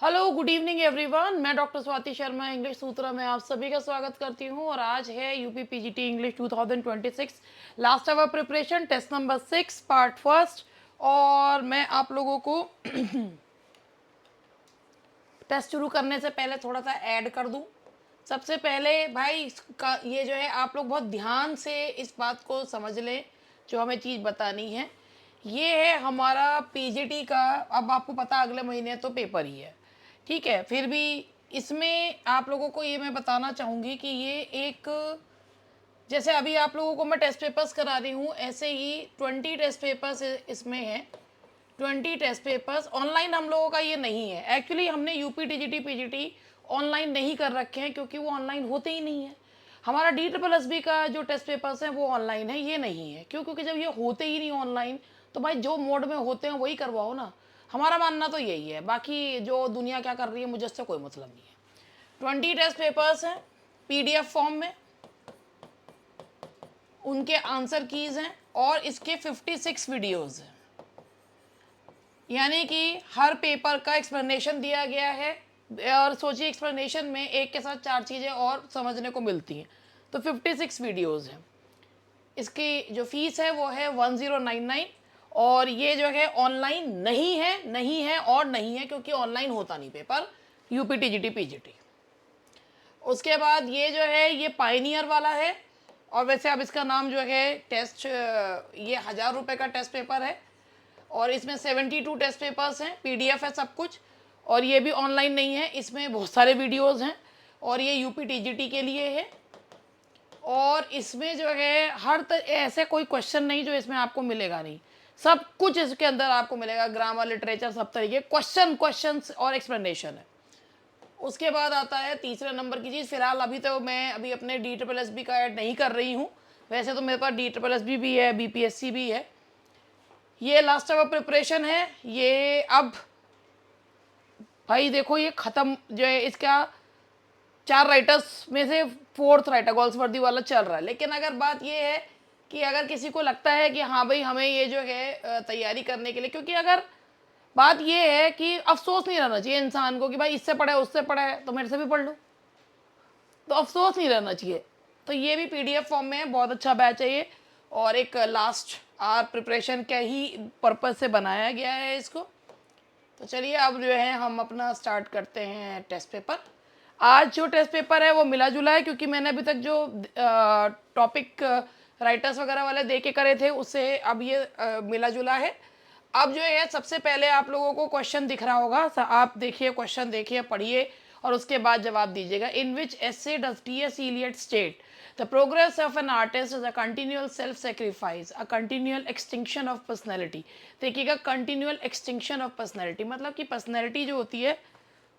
Hello good evening everyone. मैं doctor Swati Sharma English सूत्रा में आप सभी का स्वागत करती हूँ और आज है UP PGT English 2026 last hour preparation test number 6 part first. और मैं आप लोगों को टेस्ट शुरू करने से पहले थोड़ा सा ऐड कर दूं। सबसे पहले भाई इसका ये जो है आप लोग बहुत ध्यान से इस बात को समझ लें जो हमें चीज़ बतानी है। ये है हमारा पीजीटी का। अब आपको पता अगले महीने तो पेपर ही है, ठीक है। फिर भी इसमें आप लोगों को ये मैं बताना चाहूँगी कि ये एक, जैसे अभी आप लोगों को मैं टेस्ट पेपर्स करा रही हूँ, ऐसे ही 20 टेस्ट पेपर्स इसमें हैं। 20 टेस्ट पेपर्स ऑनलाइन हम लोगों का ये नहीं है। एक्चुअली हमने यूपी टीजीटी पीजीटी ऑनलाइन नहीं कर रखे हैं क्योंकि वो ऑनलाइन होते ही नहीं है। हमारा DSSB का जो टेस्ट पेपर्स हैं वो ऑनलाइन है, ये नहीं है। क्यों? क्योंकि जब ये होते ही नहीं ऑनलाइन तो भाई जो मोड में होते हैं वही करवाओ ना। हमारा मानना तो यही है, बाकी जो दुनिया क्या कर रही है मुझे उससे कोई मतलब नहीं है। 20 टेस्ट पेपर्स हैं PDF फॉर्म में, उनके आंसर कीज हैं और इसके 56 वीडियोज़ हैं। यानी कि हर पेपर का एक्सप्लेनेशन दिया गया है। और सोचिए एक्सप्लेनेशन में एक के साथ 4 चीज़ें और समझने को मिलती हैं। तो 56 वीडियोज़ हैं। इसकी जो फीस है वो है 1099। और ये जो है ऑनलाइन नहीं है और नहीं है क्योंकि ऑनलाइन होता नहीं पेपर यूपी टीजीटी पीजीटी। उसके बाद ये जो है ये पायनियर वाला है। और वैसे अब इसका नाम जो है टेस्ट, ये 1000 रुपये का टेस्ट पेपर है और इसमें 72 टेस्ट पेपर्स हैं, PDF है सब कुछ। और ये भी ऑनलाइन नहीं है, इसमें बहुत सारे वीडियोस हैं और ये यूपी टीजीटी के लिए है। और इसमें जो है ऐसे कोई क्वेश्चन नहीं जो इसमें आपको मिलेगा नहीं, सब कुछ इसके अंदर आपको मिलेगा। ग्रामर, लिटरेचर, सब तरीके क्वेश्चंस और एक्सप्लेनेशन है। उसके बाद आता है तीसरे नंबर की चीज़। फिलहाल अभी तो मैं अपने DSSB का ऐड नहीं कर रही हूँ। वैसे तो मेरे पास DSSB भी है, BPSC भी है। ये लास्ट आवर प्रिपरेशन है। ये अब भाई देखो ये ख़त्म जो है, इसका 4 राइटर्स में से 4th राइटर गोल्सवर्दी वाला चल रहा है। लेकिन अगर बात ये है कि अगर किसी को लगता है कि हाँ भाई हमें ये जो है तैयारी करने के लिए, क्योंकि अगर बात ये है कि अफसोस नहीं रहना चाहिए इंसान को कि भाई इससे पढ़े उससे पढ़े तो मेरे से भी पढ़ लो, तो अफसोस नहीं रहना चाहिए। तो ये भी PDF फॉर्म में है, बहुत अच्छा बैच है ये। और एक लास्ट आवर प्रिपरेशन के ही पर्पज़ से बनाया गया है इसको। तो चलिए अब जो है हम अपना स्टार्ट करते हैं टेस्ट पेपर। आज जो टेस्ट पेपर है वो मिला जुला है क्योंकि मैंने अभी तक जो टॉपिक राइटर्स वगैरह वाले दे के करे थे उससे अब ये मिला जुला है। अब जो है सबसे पहले आप लोगों को क्वेश्चन दिख रहा होगा, आप देखिए, क्वेश्चन देखिए, पढ़िए और उसके बाद जवाब दीजिएगा। In which essay does T.S. Eliot state the progress of an artist is a continual self sacrifice, a continual extinction of personality. देखिएगा, कंटिन्यूअल एक्सटिंक्शन ऑफ पर्सनैलिटी मतलब कि पर्सनैलिटी जो होती है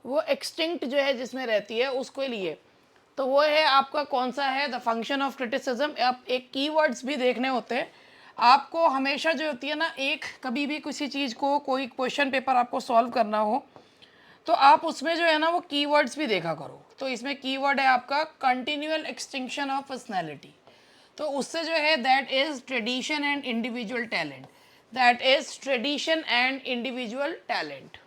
वो एक्सटिंक्ट जो है जिसमें रहती है उसके लिए। तो वो है आपका कौन सा है, द फंक्शन ऑफ क्रिटिसिज्म। आप एक कीवर्ड्स भी देखने होते हैं आपको हमेशा जो होती है ना, एक कभी भी किसी चीज़ को कोई क्वेश्चन पेपर आपको सॉल्व करना हो तो आप उसमें जो है ना वो कीवर्ड्स भी देखा करो। तो इसमें कीवर्ड है आपका कंटिन्यूअल एक्सटिंक्शन ऑफ पर्सनैलिटी। तो उससे जो है that is tradition and individual talent, that is tradition and individual talent.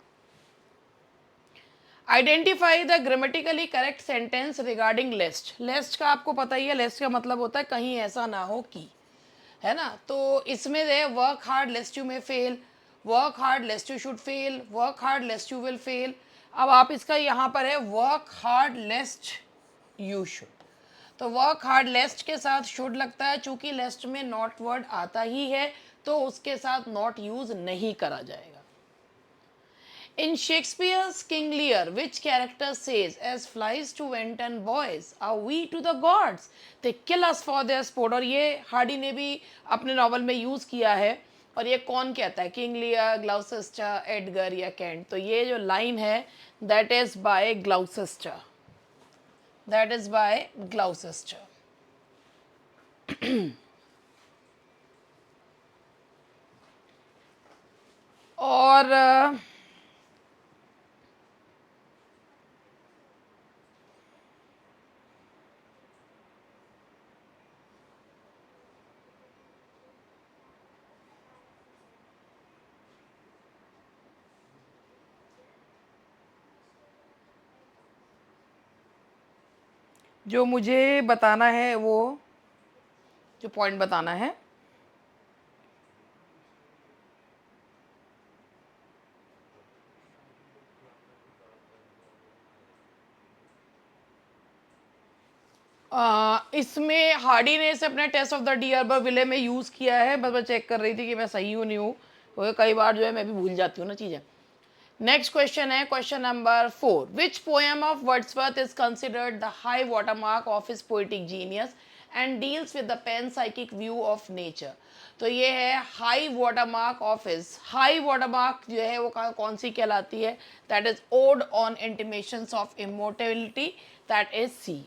Identify the grammatically correct sentence regarding lest. Lest का आपको पता ही है, लेस्ट का मतलब होता है कहीं ऐसा ना हो कि, है ना। तो इसमें है वर्क हार्ड लेस्ट यू में fail, work hard लेस्ट you should fail, work hard लेस्ट you will fail. अब आप इसका यहाँ पर है वर्क हार्ड लेस्ट यू शुड। तो वर्क हार्ड लेस्ट के साथ शुड लगता है, चूंकि लेस्ट में नॉट वर्ड आता ही है तो उसके साथ नॉट यूज नहीं करा जाएगा। In Shakespeare's King Lear, which character says, "As flies to wanton boys, are we to the gods? They kill us for their sport"? और ये हार्डी ने भी अपने नॉवल में यूज़ किया है। और ये कौन कहता है, किंग लियर, ग्लाउसेस्टर, एडगर या कैंट? तो ये जो लाइन है that is by Gloucester, that is by Gloucester. और जो मुझे बताना है, वो जो पॉइंट बताना है, इसमें हार्डी ने इसे अपने Tess of the d'Urbervilles में यूज़ किया है। बस मैं चेक कर रही थी कि मैं सही हूँ नहीं हूँ, क्योंकि कई बार जो है मैं भी भूल जाती हूँ ना चीज़ें। नेक्स्ट क्वेश्चन है question number 4। Which poem of Wordsworth is considered the high watermark of his poetic genius and deals with the pan psychic view of nature. तो ये है high watermark of his. High watermark जो है वो कौन सी कहलाती है? That is ode on intimations of immortality, that is C.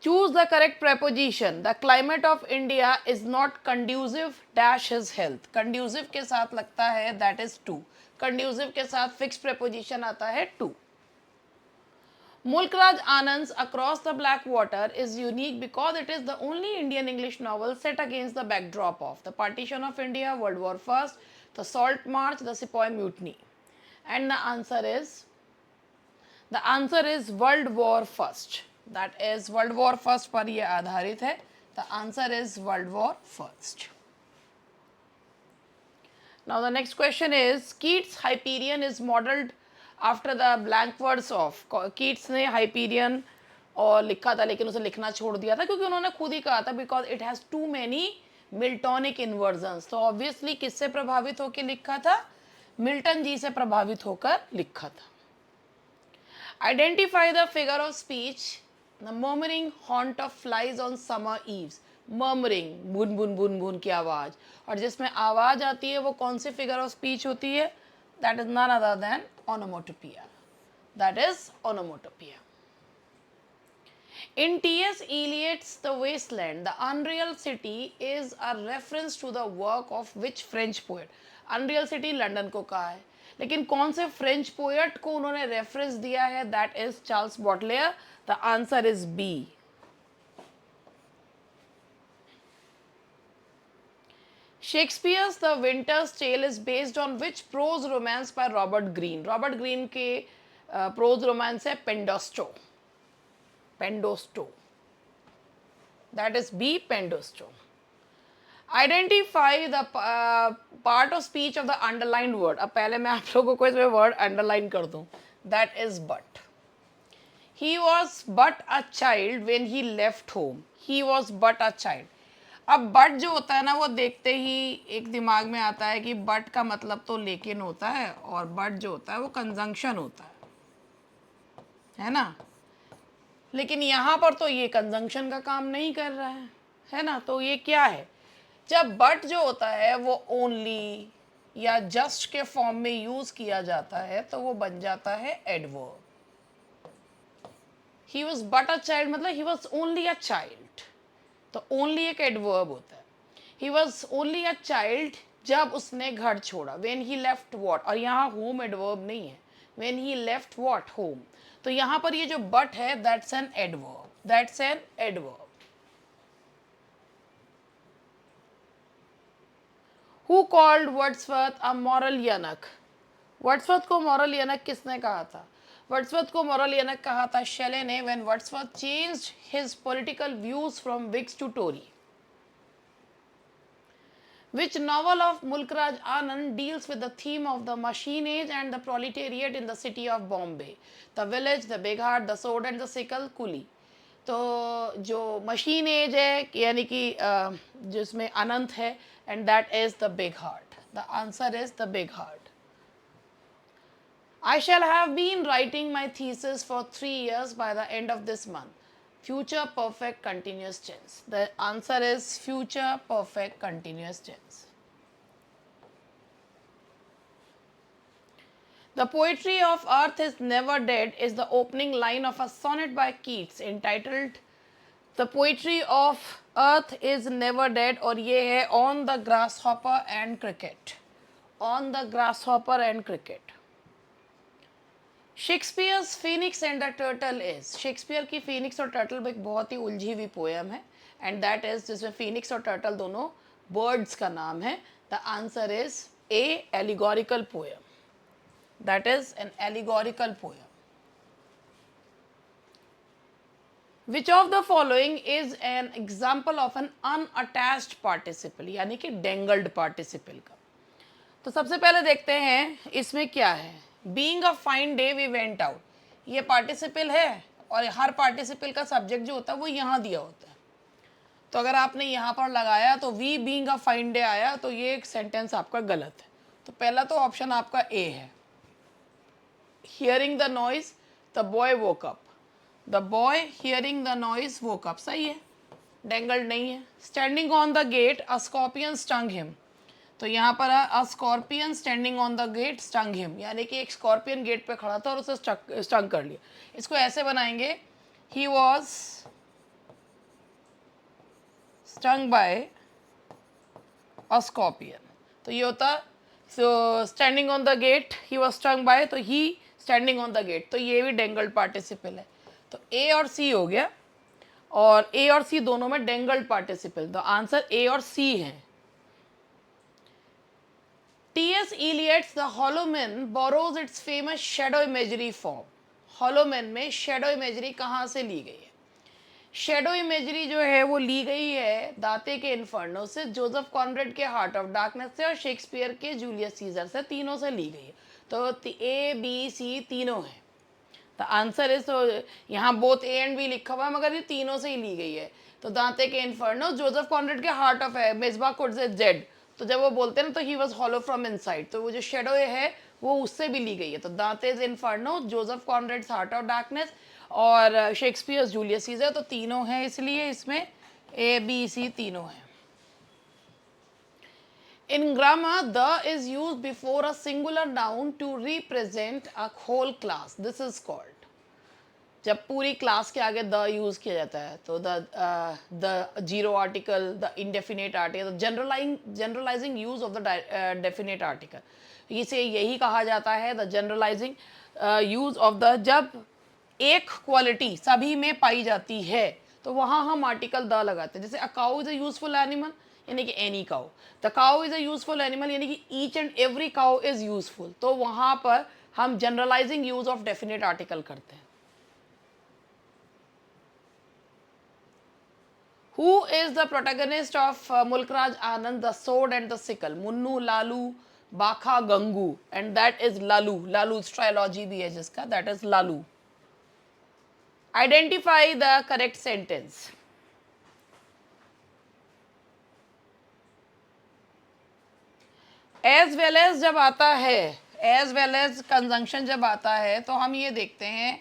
Choose the correct preposition. The climate of India is not conducive dash his health. Conducive के साथ लगता है that is to. Conducive के साथ fixed preposition आता है to. Mulkraj Anand's Across the Black Water is unique because it is the only Indian English novel set against the backdrop of the partition of India, World War I, the Salt March, the Sepoy Mutiny. And the answer is World War First. That is World War First पर ये आधारित है. The answer is World War First. Now the next question is Keats' Hyperion is modeled after the blank words of. Keats ने Hyperion और लिखा था, लेकिन उसे लिखना छोड़ दिया था क्योंकि उन्होंने खुद ही कहा था because it has too many Miltonic inversions. तो obviously किससे प्रभावित होकर लिखा था? मिल्टन जी से प्रभावित होकर लिखा था. Identify the figure of speech. The murmuring haunt of flies on summer eves. Murmuring, बुन बुन बुन बुन की आवाज, और जिसमें आवाज आती है वो कौन सी फिगर ऑफ स्पीच होती है? That is none other than onomatopoeia. That is onomatopoeia. In T.S. Eliot's The Wasteland, the unreal city is a reference to the work of which French poet? Unreal city London को कहा है, लेकिन कौन से French poet को उन्होंने reference दिया है? That is Charles Baudelaire. The answer is B. Shakespeare's the Winter's Tale is based on which prose romance by Robert Greene? Robert Greene के प्रोज रोमांस है Pandosto. Pandosto. That is B, Pandosto. Identify the part of speech of the underlined word. अब पहले मैं आप लोगों को इसमें word underline कर दूं. That is but. He was but a child when he left home. He was but a child. अब बट जो होता है ना, वो देखते ही एक दिमाग में आता है कि बट का मतलब तो लेकिन होता है, और बट जो होता है वो कंजंक्शन होता है ना. लेकिन यहाँ पर तो ये कंजंक्शन का काम नहीं कर रहा है ना. तो ये क्या है? जब बट जो होता है वो ओनली या जस्ट के फॉर्म में यूज किया जाता है तो वो बन जाता है adverb. He was but a child मतलब he was only a child, तो ओनली एक एडवर्ब होता है. He was only a child जब उसने घर छोड़ा. वेन ही लेफ्ट वॉट, और यहाँ होम एडवर्ब नहीं है. When he left what, home. तो यहाँ पर ये जो बट है that's an adverb. That's an adverb. Who called Wordsworth a moral eunuch? Wordsworth को मॉरल यूनक किसने कहा था? वर्ड्सवर्थ को मॉरल यूनक कहा था शेले ने when Wordsworth changed his political views from Whigs to Tory. Which novel of Mulkraj Anand deals with the theme of the machine age and the proletariat in the city of Bombay? The Village, The Big Heart, The Sword and the Sickle, Coolie. तो जो machine as है यानी कि जिसमें अनंत है, and that is the big heart. The answer is the big heart. I shall have been writing my thesis for 3 years by the end of this month. Future perfect continuous tense. The answer is future perfect continuous tense. The poetry of Earth is Never Dead is the opening line of a sonnet by Keats entitled The Poetry of Earth is Never Dead, और ये है On the Grasshopper and Cricket. On the Grasshopper and Cricket. Shakespeare's phoenix and the turtle is. Shakespeare की phoenix और turtle एक बहुत ही उलझी हुई पोएम है, एंड दैट इज जिसमें फिनिक्स और टर्टल दोनों बर्ड्स का नाम है. The answer is A, allegorical poem. That is an allegorical poem. Which of the following is an example of an unattached participle, यानी कि डेंगल्ड पार्टिसिपल का। तो सबसे पहले देखते हैं इसमें क्या है। Being a fine day we went out, ये पार्टिसिपल है और हर पार्टिसिपल का सब्जेक्ट जो होता है वो यहाँ दिया होता है। तो अगर आपने यहाँ पर लगाया तो we being a fine day आया, तो ये एक सेंटेंस आपका गलत है। तो पहला तो ऑप्शन आपका ए है। Hearing the noise the boy woke up, the boy hearing the noise woke up, सही है, डेंगल्ड नहीं है। Standing on the gate a scorpion stung him, तो यहाँ पर a scorpion standing on the gate stung him, यानी कि एक स्कॉर्पियन गेट पे खड़ा था और उसे स्टंग कर लिया। इसको ऐसे बनाएंगे, he was stung by a scorpion, तो ये होता standing on the gate, he was stung by, तो he standing on the gate, तो ये भी डेंगल्ड पार्टिसिपल है। तो ए और सी हो गया, और ए और सी दोनों में डेंगल्ड पार्टिसिपल, तो आंसर ए और सी है। T.S. Eliot's The Hollow Man borrows its famous shadow imagery form. Hollow Man में shadow imagery कहाँ से ली गई है? शेडो इमेजरी जो है वो ली गई है दाते के इन्फर्नो से, जोसेफ कॉनरेड के हार्ट ऑफ डार्कनेस से, और शेक्सपियर के जूलियस सीजर से, तीनों से ली गई है। तो ए बी सी तीनों है। द आंसर इज, तो यहाँ बोथ ए एंड बी लिखा हुआ है मगर ये तीनों से ही ली गई है। तो दांते के इन्फर्नो जोसेफ कॉनरेड के हार्ट ऑफ है, मिसबा कुड से जेड, तो जब वो बोलते हैं ना तो he was hollow from inside, तो वो जो शेडो है वो उससे भी ली गई है। तो Dante's Inferno, Joseph Conrad's Heart of Darkness और शेक्सपियर जूलियस सीजर, तो तीनों हैं, इसलिए इसमें ए बी सी तीनों हैं। In grammar, the is used before a singular noun to represent a whole class. This is called, जब पूरी क्लास के आगे द यूज किया जाता है तो the zero article, the indefinite article, generalising use of the definite article, इसे यही कहा जाता है the generalising use of the, जब एक क्वालिटी सभी में पाई जाती है तो वहाँ हम आर्टिकल द लगाते हैं। जैसे a cow is a useful animal, यानी कि any cow, the cow is a useful animal, यानी कि each and every cow is useful, तो वहाँ पर हम generalising use of definite article करते हैं। Who is the protagonist of Mulkraj Anand, The Sword and the Sickle? Munnu, Lalu, Bakha, Gangu, and that is Lalu. Lalu's trilogy भी है जिसका, that is Lalu. Identify the correct sentence. As well as जब आता है, as well as conjunction जब आता है तो हम ये देखते हैं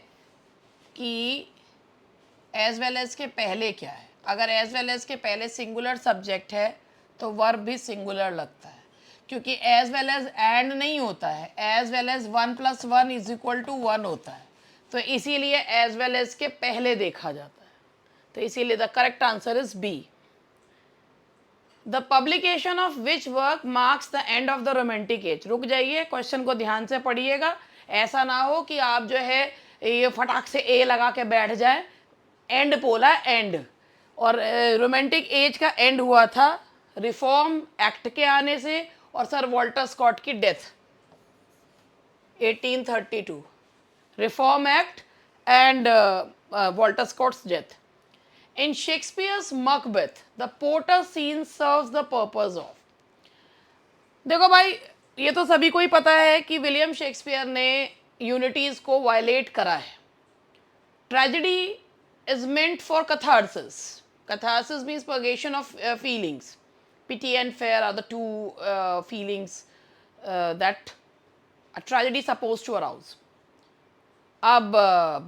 कि as well as के पहले क्या है। अगर as well as के पहले सिंगुलर सब्जेक्ट है तो वर्ब भी सिंगुलर लगता है, क्योंकि as well as and नहीं होता है, as well as 1 + 1 = 1 होता है, तो इसीलिए as well as के पहले देखा जाता है, तो इसीलिए the correct answer is B. The publication of which work marks the end of the romantic age. रुक जाइए, क्वेश्चन को ध्यान से पढ़िएगा, ऐसा ना हो कि आप जो है ये फटाक से ए लगा के बैठ जाए। एंड बोला, एंड, और रोमांटिक एज का एंड हुआ था रिफॉर्म एक्ट के आने से और सर वॉल्टर स्कॉट की death 1832, reform act and Walter Scott's death. In Shakespeare's Macbeth, the porter scene serves the purpose of। देखो भाई, ये तो सभी को ही पता है कि विलियम शेक्सपियर ने यूनिटीज को वायलेट करा है। Tragedy is meant for catharsis. Catharsis means purgation of feelings. Pity and fear are the two feelings that a tragedy is supposed to arouse. अब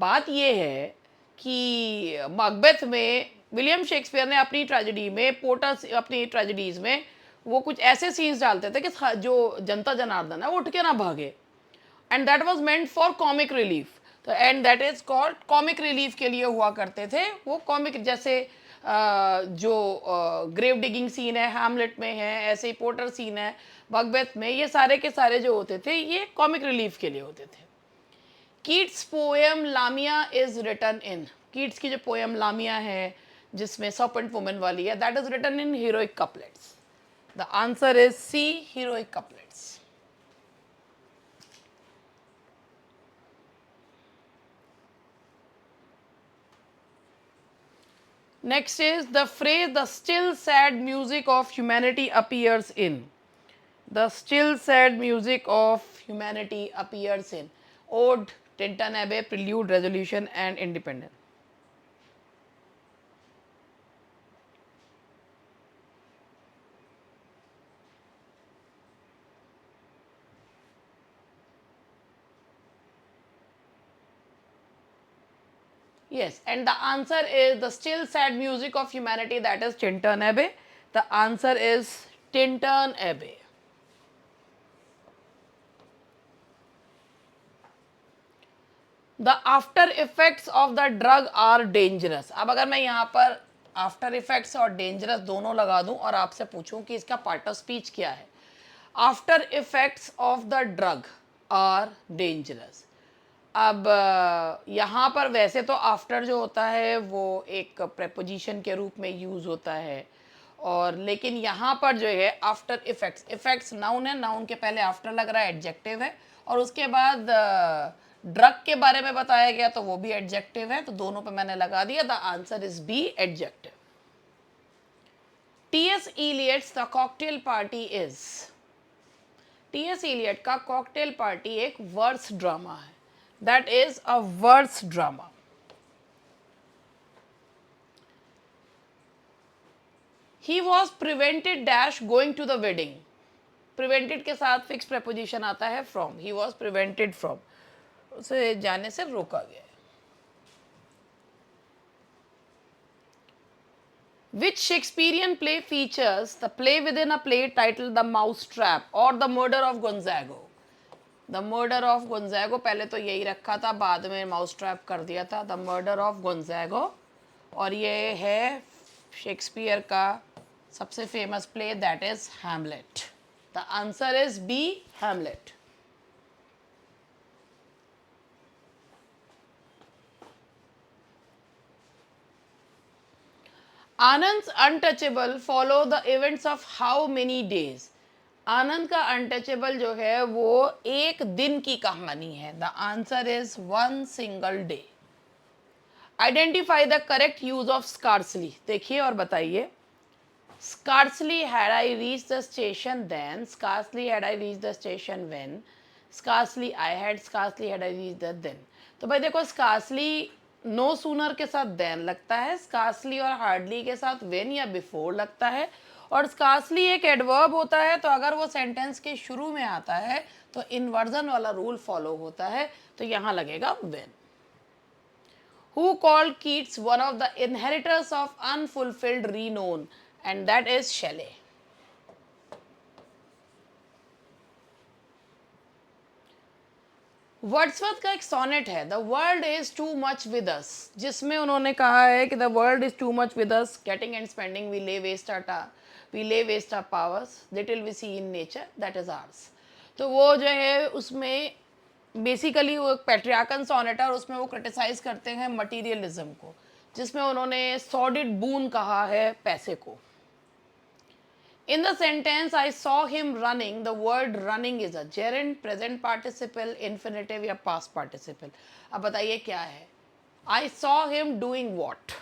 बात ये है कि मकबेथ में विलियम शेक्सपियर ने अपनी ट्रेजेडी में, पोर्टर अपनी ट्रेजेडीज में वो कुछ ऐसे सीन्स डालते थे कि जो जनता जनार्दन है वो उठ के ना भागे, and that was meant for comic relief. तो and that is called comic relief के लिए हुआ करते थे वो कॉमिक, जैसे जो ग्रेव डिगिंग सीन है हैमलेट में है, ऐसे ही पोर्टर सीन है मकबेथ में, ये सारे के सारे जो होते थे ये कॉमिक रिलीफ के लिए होते थे। Keats poem Lamia is written in, Keats की जो पोएम लामिया है जिसमें सर्पेंट वुमन वाली है, that is written in heroic couplets. The answer is C, heroic couplets. Next is the phrase the still sad music of humanity appears in. The still sad music of humanity appears in Ode, Tintin Abbey, Prelude, Resolution, and Independence. Yes, and the answer is the still sad music of humanity, that is Tintin Abbey. The answer is Tintin Abbey. The after effects of the drug are dangerous. अब अगर मैं यहाँ पर after effects और dangerous दोनों लगा दूं और आपसे पूछूं कि इसका पार्ट ऑफ स्पीच क्या है. After effects of the drug are dangerous. अब यहाँ पर वैसे तो आफ्टर जो होता है वो एक प्रेपोजिशन के रूप में यूज़ होता है, और लेकिन यहाँ पर जो है आफ्टर इफेक्ट्स, इफेक्ट्स नाउन है, नाउन के पहले आफ्टर लग रहा है, एडजेक्टिव है, और उसके बाद ड्रग के बारे में बताया गया तो वो भी एडजेक्टिव है, तो दोनों पे मैंने लगा दिया. The answer is B, adjective. T S. Eliot's the cocktail party is. T S. Eliot का कॉकटेल पार्टी एक वर्स ड्रामा है. That is a verse drama. He was prevented dash going to the wedding. Prevented के साथ fix preposition आता है from. He was prevented from, उसे जाने से रोका गया. Which Shakespearean play features the play within a play titled The Mousetrap or The Murder of Gonzago? The Murder of Gonzago, पहले तो यही रखा था, बाद में Mousetrap कर दिया था. The Murder of Gonzago, और ये है शेक्सपियर का सबसे famous play, that is Hamlet. The answer is B, Hamlet. Anand Untouchable follow the events of how many days. Anand का अनटचेबल जो है वो एक दिन की कहानी है. The answer is one single day. Identify the correct use of scarcely. देखिए और बताइए. Scarcely had I reach the station then, scarcely had I reach the station when, scarcely I had, scarcely had I reach the then. तो भाई देखो, scarcely no sooner के साथ then लगता है, स्कार्सली और हार्डली के साथ व्हेन या बिफोर लगता है, और स्कार्सली एक एडवर्ब होता है, तो अगर वो सेंटेंस के शुरू में आता है तो इन्वर्जन वाला रूल फॉलो होता है, तो यहाँ लगेगा when. Who called Keats one of the inheritors of unfulfilled renown? And that is Shelley. Wordsworth का एक सोनेट है, the world is too much with us, जिसमें उन्होंने कहा है कि the world is too much with us, getting and spending, we lay waste our powers, little we see in nature, that is ours. तो वो जो है उसमें बेसिकली वो एक पैट्रियार्कन सोनेट है, और उसमें वो क्रिटिसाइज करते हैं मटीरियलिज्म को, जिसमें उन्होंने सॉलिड बून कहा है पैसे को. In the sentence I saw him running, the word running is a gerund, present participle, infinitive या past participle. अब बताइए क्या है. I saw him doing what?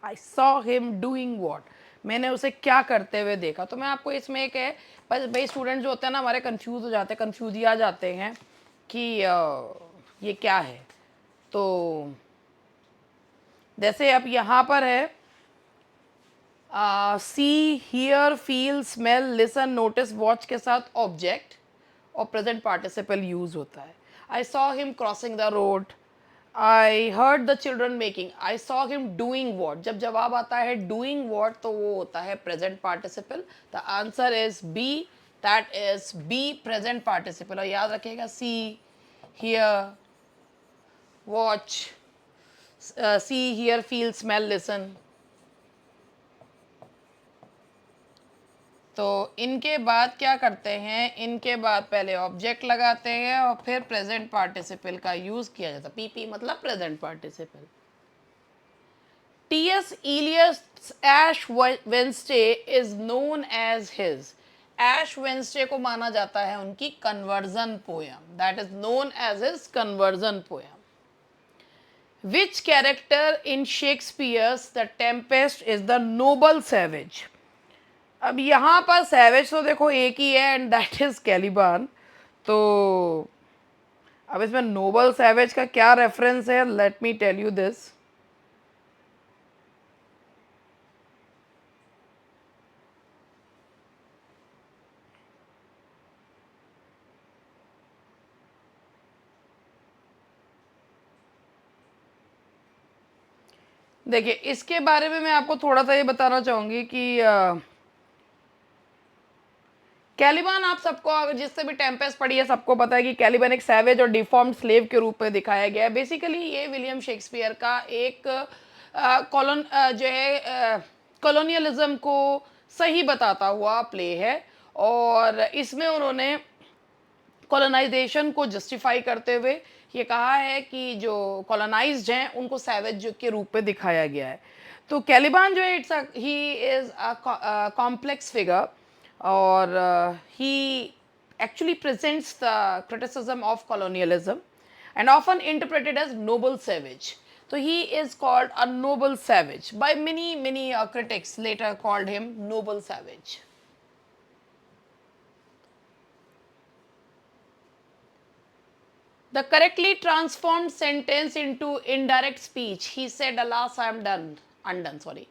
I saw him doing what? मैंने उसे क्या करते हुए देखा. तो मैं आपको इसमें एक है, पर भाई स्टूडेंट जो होते हैं ना हमारे कंफ्यूज हो जाते हैं, कंफ्यूज आ जाते हैं कि ये क्या है. तो जैसे अब यहाँ पर है see, hear, feel, smell, listen, notice, watch के साथ ऑब्जेक्ट और प्रेजेंट पार्टिसिपल यूज होता है. I saw him crossing the road, I heard the children making, I saw him doing what. जब जवाब आता है डूइंग वॉट तो वो होता है present participle. The answer is B, that is B, present participle. और याद रखिएगा see, hear, watch, see, hear, feel, smell, listen. तो इनके बाद क्या करते हैं, इनके बाद पहले ऑब्जेक्ट लगाते हैं और फिर प्रेजेंट पार्टिसिपल का यूज किया जाता है. पीपी मतलब present participle. T S. Eliot's Ash Wednesday is known as his. Ash Wednesday को माना जाता है उनकी conversion poem, that is known as his conversion poem. Which character in Shakespeare's the Tempest is the noble savage. अब यहाँ पर savage तो देखो एक ही है एंड दैट इज कैलिबान। तो अब इसमें नोबल सैवेज का क्या रेफरेंस है, let me tell you this. देखिए इसके बारे में मैं आपको थोड़ा सा ये बताना चाहूँगी कि कैलिबान, आप सबको अगर जिससे भी टेम्पेस्ट पढ़ी है सबको पता है कि कैलिबान एक सैवेज और डिफॉर्म्ड स्लेव के रूप में दिखाया गया है। बेसिकली ये विलियम शेक्सपियर का एक जो है कॉलोनियलिज्म को सही बताता हुआ प्ले है और इसमें उन्होंने कॉलोनाइजेशन को जस्टिफाई करते हुए ये कहा है कि जो कॉलोनाइज्ड हैं उनको सैवेज के रूप में दिखाया गया है। तो कैलिबान जो है he is a complex figure और he actually presents the criticism of colonialism and often interpreted as noble savage. So he is called a noble savage by many critics later called him noble savage. The correctly transformed sentence into indirect speech. He said, "Alas, I am done, undone." Sorry.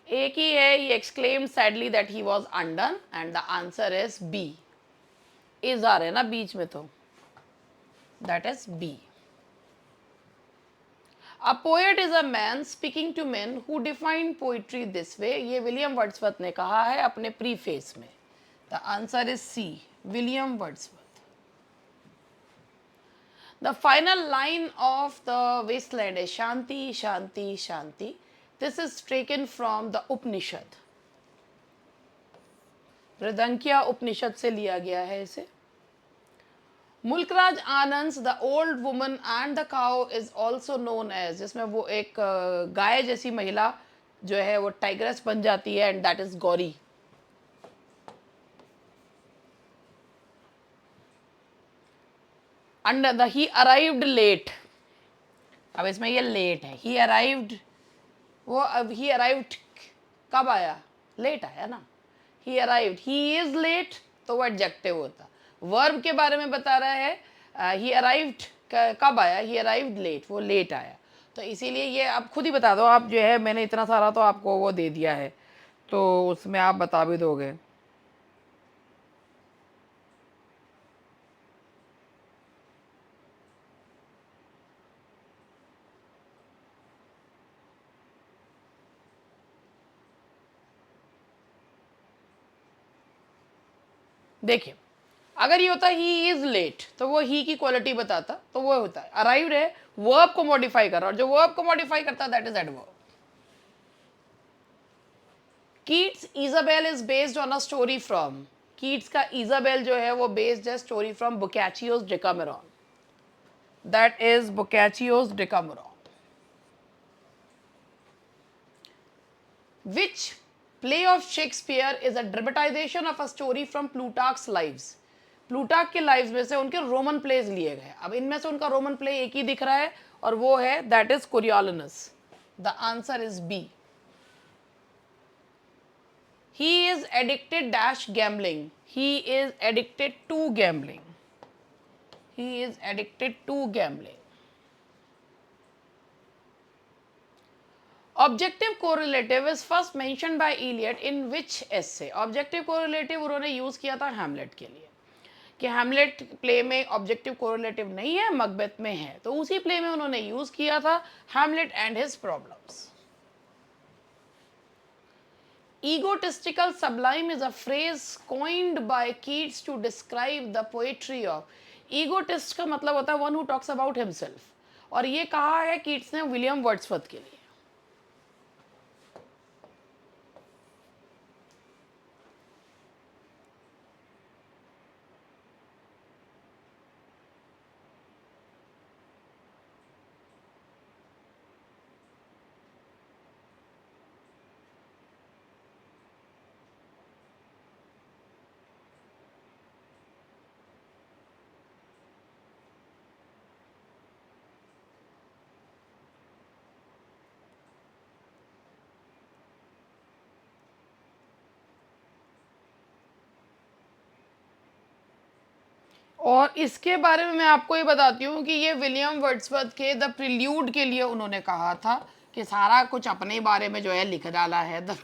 एक ही है, he exclaimed sadly that he was undone, and the answer is B. is आ रहे ना बीच में तो that is B. A poet is a man speaking to men who define poetry this way. ये William Wordsworth ने कहा है अपने preface में. The answer is C. William Wordsworth. The final line of the wasteland is Shanti, Shanti, Shanti. This is taken from the Upanishad. बृहदंकिया उपनिषद से लिया गया है इसे. Mulk Raj Anand the Old Woman and the cow is also known as, जिसमें वो एक गाय जैसी महिला जो है वो टाइग्रेस बन जाती है and that is Gauri. Under the he arrived late. अब इसमें ये लेट है, ही अराइव्ड, वो अब ही अराइव्ड कब आया, लेट आया ना. He arrived, he is late तो वो एडजेक्टिव होता. वर्ब के बारे में बता रहा है ही अराइव्ड कब आया, ही अराइव्ड लेट, वो लेट आया. तो इसीलिए ये आप खुद ही बता दो. आप जो है मैंने इतना सारा तो आपको वो दे दिया है तो उसमें आप बता भी दोगे. देखिए अगर ये होता ही इज लेट तो वो ही की क्वालिटी बताता, तो वो होता है अराइव्ड है, वर्ब को मॉडिफाई कर रहा, और जो वर्ब को मॉडिफाई करता है that is adverb. Keats Isabella is based on a story from. Keats का इजाबेल जो है वो बेस्ड है story from Boccaccio's Decameron. That is Boccaccio's Decameron. Which play of Shakespeare is a dramatization of a story from Plutarch's lives? Plutarch के lives में से उनके Roman pledge लिए गए. अब इनमें से उनका रोमन प्ले एक ही दिख रहा है और वो है that is Coriolanus. The answer is B. He is addicted dash gambling. He is addicted to gambling. He is addicted to gambling. Objective correlative is first mentioned by Eliot in which essay. Objective correlative उन्होंने use किया था Hamlet के लिए, कि Hamlet play में objective correlative नहीं है, मकबेथ में है, तो उसी प्ले में उन्होंने यूज किया था Hamlet and his problems. egotistical sublime is a phrase coined by Keats to describe the poetry of. egotist का मतलब होता है one who talks about himself, और ये कहा है कीट्स ने विलियम वर्ड्सवर्थ के लिए. और इसके बारे में मैं आपको ये बताती हूँ कि ये विलियम वर्ड्सवर्थ के द प्रिल्यूड के लिए उन्होंने कहा था कि सारा कुछ अपने बारे में जो है लिख डाला है, द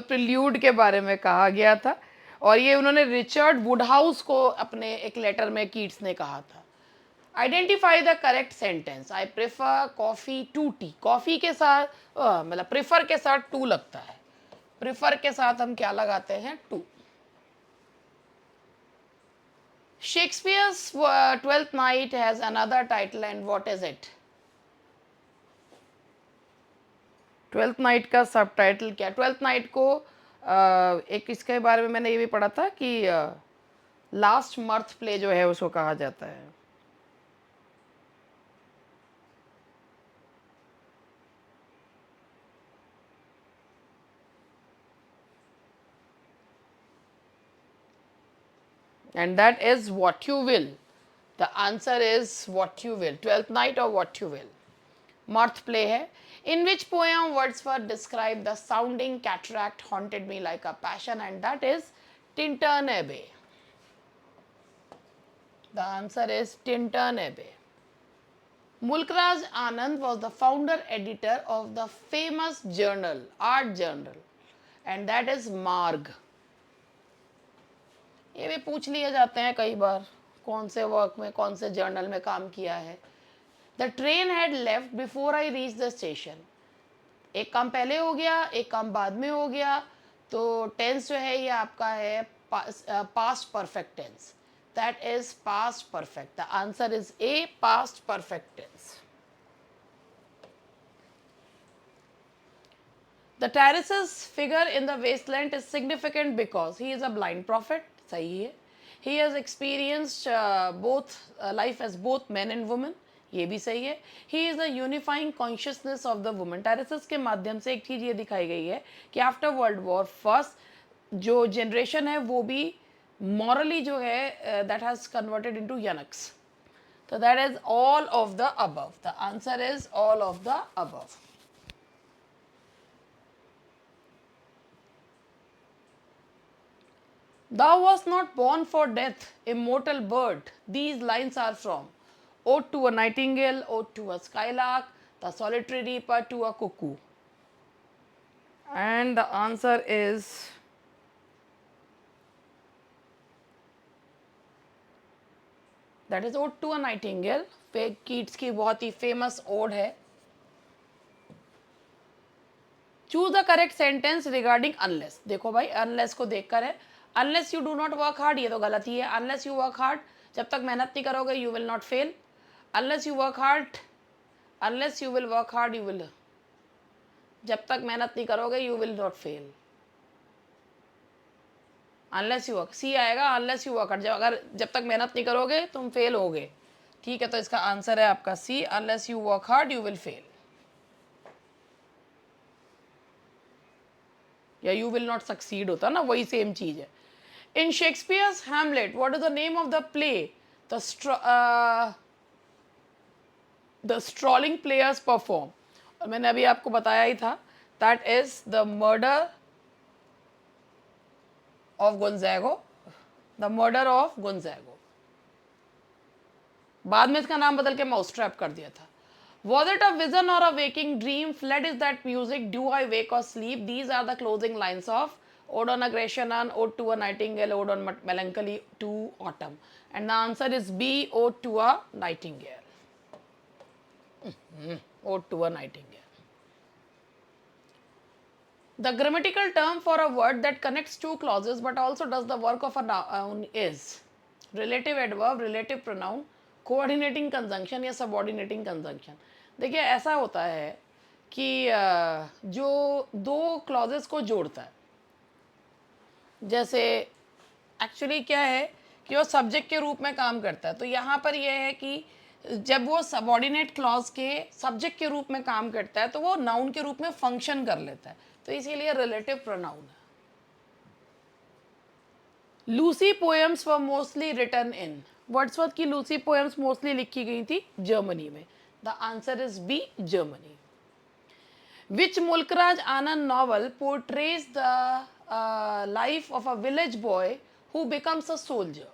प्रिल्यूड के बारे में कहा गया था। और ये उन्होंने रिचर्ड वुडहाउस को अपने एक लेटर में कीट्स ने कहा था। Identify the correct sentence, I prefer coffee to tea. Coffee के साथ मतलब प्रेफर के साथ टू लगता है, प्रेफर के साथ हम क्या लगाते हैं, to. Shakespeare's Twelfth Night has another title, and what is it? Twelfth night का सब टाइटल क्या? ट्वेल्थ नाइट को एक इसके बारे में मैंने ये भी पढ़ा था कि लास्ट मर्थ प्ले जो है उसको कहा जाता है। And that is What You Will. The answer is What You Will. Twelfth Night or What You Will. Mirth play है. In which poem Wordsworth described the sounding cataract haunted me like a passion, and that is Tintern Abbey. The answer is Tintern Abbey. Mulkraj Anand was the founder editor of the famous journal, art journal, and that is Marg. ये भी पूछ लिए जाते हैं कई बार, कौन से work में, कौन से जर्नल में काम किया है। The train had left before I reach the station. एक काम पहले हो गया, एक काम बाद में हो गया, तो टेंस जो है ये आपका है past perfect tense. That is past perfect. The answer is A, past perfect tense. The Tyreus' figure in the wasteland is significant because he is a blind prophet. सही है। He has experienced both life as both men and women. ये भी सही है। He is the unifying consciousness of the woman. Tyreus के माध्यम से एक चीज़ ये दिखाई गई है कि आफ्टर वर्ल्ड वॉर फर्स्ट जो जनरेशन है वो भी मॉरली जो है that has converted into eunuchs. तो that is all of the above. The answer is all of the above. Thou wast not born for death, immortal bird. These lines are from Ode to a Nightingale, Ode to a Skylark, The Solitary Reaper to a Cuckoo. And the answer is that is Ode to a Nightingale. Keats की बहुत ही famous odd है। Choose the correct sentence regarding unless. देखो भाई unless को देखकर है, unless you do not work hard, ये तो गलत ही है। अनलेस यू वर्क हार्ड, जब तक मेहनत नहीं करोगे you will not fail. Unless you work hard, unless you will work hard you will, जब तक मेहनत नहीं करोगे you will not fail. Unless you work, C आएगा अनलेस यू वर्क हार्ड, जब तक मेहनत नहीं करोगे तुम फेल होगे। ठीक है, तो इसका आंसर है आपका C, unless you work hard you will fail, या यू विल नॉट सक्सीड होता ना, वही सेम चीज है। In Shakespeare's Hamlet what is the name of the play the strolling players perform. और मैंने अभी आपको बताया ही था, that is the Murder of Gonzago, the Murder of Gonzago. बाद में इसका नाम बदल के माउसट्रैप कर दिया था। Was it a vision or a waking dream? Fled is that music? Do I wake or sleep? These are the closing lines of Ode on a Grecian, Ode to a Nightingale, Ode on Melancholy to Autumn. And the answer is B, Ode to a Nightingale. Ode to a Nightingale. The grammatical term for a word that connects two clauses but also does the work of a noun is relative adverb, relative pronoun, coordinating conjunction या subordinating conjunction. देखिए ऐसा होता है कि जो दो clauses को जोड़ता है, जैसे एक्चुअली क्या है कि वो सब्जेक्ट के रूप में काम करता है, तो यहाँ पर यह है कि जब वो सबऑर्डिनेट क्लॉज के सब्जेक्ट के रूप में काम करता है तो वो नाउन के रूप में फंक्शन कर लेता है, तो इसीलिए रिलेटिव प्रोनाउन है। Lucy poems were mostly written in, Wordsworth की लूसी पोएम्स मोस्टली लिखी गई थी जर्मनी में। The answer is B, Germany. Which Mulk Raj Anand novel portrays the life of a village boy who becomes a soldier.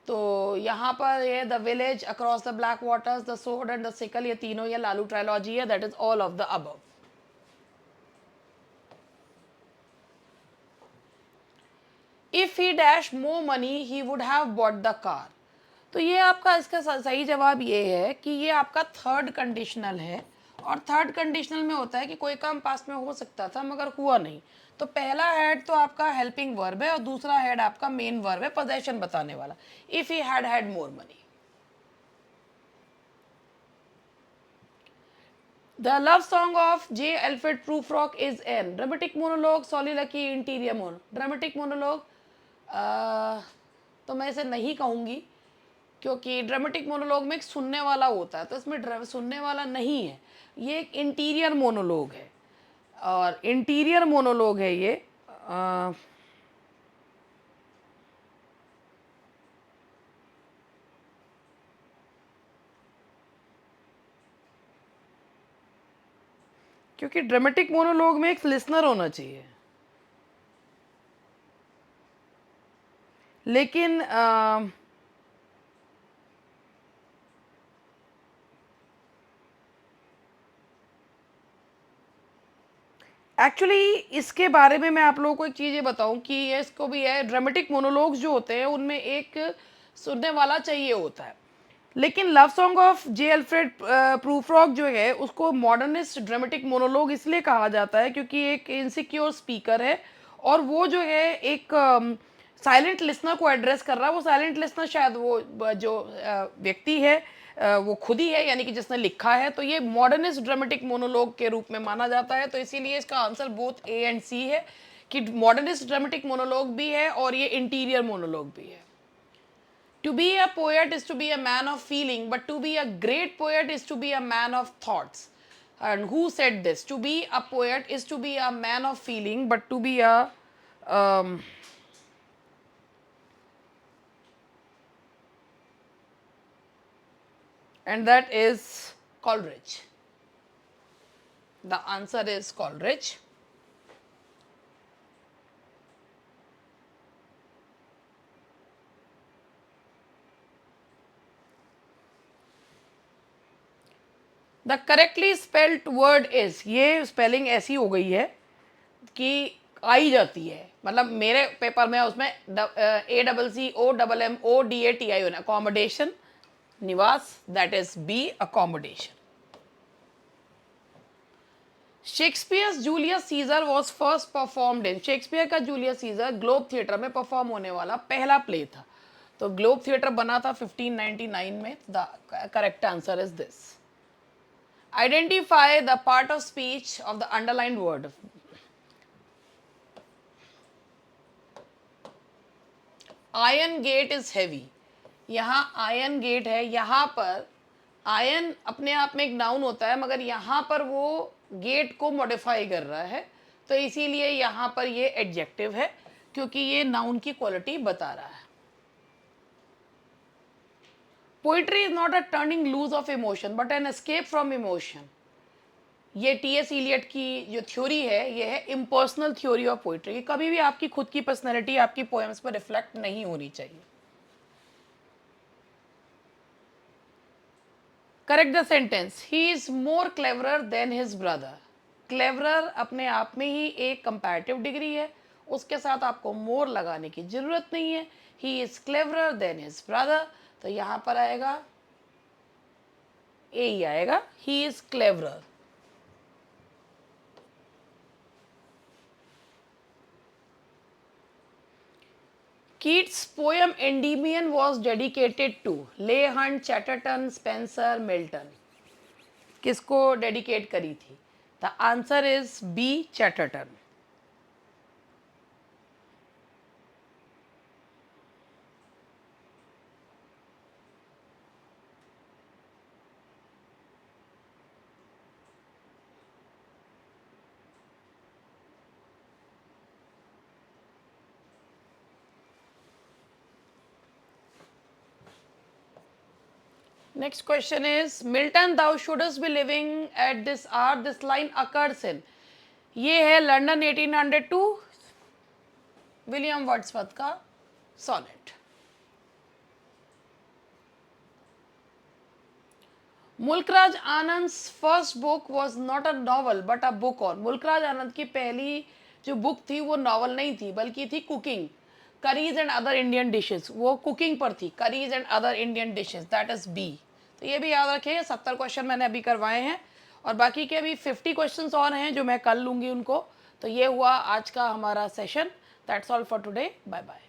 तो यहाँ पर ये the village across the black waters, the sword and the sickle, ये तीनों ये लालू ट्रायोलॉजी है, that is all of the above. If he dash more money he would have bought the car. तो ये आपका इसका सही जवाब ये है कि ये आपका थर्ड कंडीशनल है. और थर्ड कंडीशनल में होता है कि कोई काम पास्ट में हो सकता था मगर हुआ नहीं. तो पहला हेड तो आपका हेल्पिंग वर्ब है और दूसरा हेड आपका मेन वर्ब है, पोजेशन बताने वाला. If he had had more money. The love song of J. Alfred Prufrock is an dramatic monologue, soliloquy, interior monologue. Dramatic monologue तो मैं इसे नहीं कहूँगी क्योंकि ड्रामेटिक मोनोलॉग में एक सुनने वाला होता है, तो इसमें सुनने वाला नहीं है. ये एक इंटीरियर मोनोलॉग है और इंटीरियर मोनोलॉग है ये. क्योंकि ड्रामेटिक मोनोलॉग में एक लिसनर होना चाहिए. लेकिन एक्चुअली इसके बारे में मैं आप लोगों को एक चीज़ ये बताऊं कि ये इसको भी है, ड्रामेटिक मोनोलॉग्स जो होते हैं उनमें एक सुनने वाला चाहिए होता है. लेकिन love song of J Alfred Prufrock जो है उसको मॉडर्निस्ट ड्रामेटिक मोनोलॉग इसलिए कहा जाता है क्योंकि एक इनसिक्योर स्पीकर है और वो जो है एक साइलेंट लिसनर को एड्रेस कर रहा है. वो साइलेंट लिसनर शायद वो जो व्यक्ति है वो खुद ही है, यानी कि जिसने लिखा है. तो ये मॉडर्निस्ट ड्रामेटिक मोनोलॉग के रूप में माना जाता है. तो इसीलिए इसका आंसर बोथ ए एंड सी है कि मॉडर्निस्ट ड्रामेटिक मोनोलॉग भी है और ये इंटीरियर मोनोलॉग भी है. To be a poet is to be a man of feeling, but to be a great poet is to be a man of thoughts. And who said this? To be a poet is to be a man of feeling, but to be a and that is Coleridge. The answer is Coleridge. The correctly spelled word is, ये spelling ऐसी हो गई है कि आई जाती है. मतलब मेरे पेपर में उसमें ACCOMMODATI होना, अकोमोडेशन, निवास, that is B accommodation. Shakespeare's Julius Caesar was first performed in, Shakespeare का जूलियस सीजर ग्लोब थिएटर में परफॉर्म होने वाला पहला प्ले था. तो ग्लोब थिएटर बना था 1599 में. The correct answer is this. Identify the part of speech of the underlined word. Iron gate is heavy. यहाँ iron gate है. यहाँ पर iron अपने आप में एक नाउन होता है मगर यहाँ पर वो गेट को मॉडिफाई कर रहा है, तो इसीलिए यहाँ पर ये एडजेक्टिव है क्योंकि ये नाउन की क्वालिटी बता रहा है. Poetry is not a turning loose of emotion but an escape from emotion. ये टी.एस. इलियट की जो थ्योरी है ये है इम्पर्सनल थ्योरी ऑफ पोइट्री. कभी भी आपकी खुद की पर्सनैलिटी आपकी पोएम्स पर रिफ्लेक्ट नहीं होनी चाहिए. Correct the sentence. He is more cleverer than his brother. Cleverer अपने आप में ही एक कंपैरेटिव डिग्री है, उसके साथ आपको मोर लगाने की जरूरत नहीं है. He is cleverer than his brother, तो यहां पर आएगा ए ही आएगा, he is cleverer. Keats' poem Endymion was dedicated to Leigh Hunt, Chatterton, Spenser, Milton. किसको डेडिकेट करी थी? The answer is B, Chatterton. Next question is Milton, thou shouldst be living at this hour. This line occurs in. ये है London 1802, William Wordsworth का sonnet. Mulk Raj Anand first book was not a novel but a book on, Mulk Raj Anand की पहली जो book थी वो novel नहीं थी बल्कि थी cooking, curries and other Indian dishes, वो कुकिंग पर थी, curries and other Indian dishes, that is B. तो ये भी याद रखिए, 70 क्वेश्चन मैंने अभी करवाए हैं और बाकी के अभी 50 क्वेश्चंस और हैं जो मैं कल लूँगी उनको। तो ये हुआ आज का हमारा session. That's all for today, bye bye.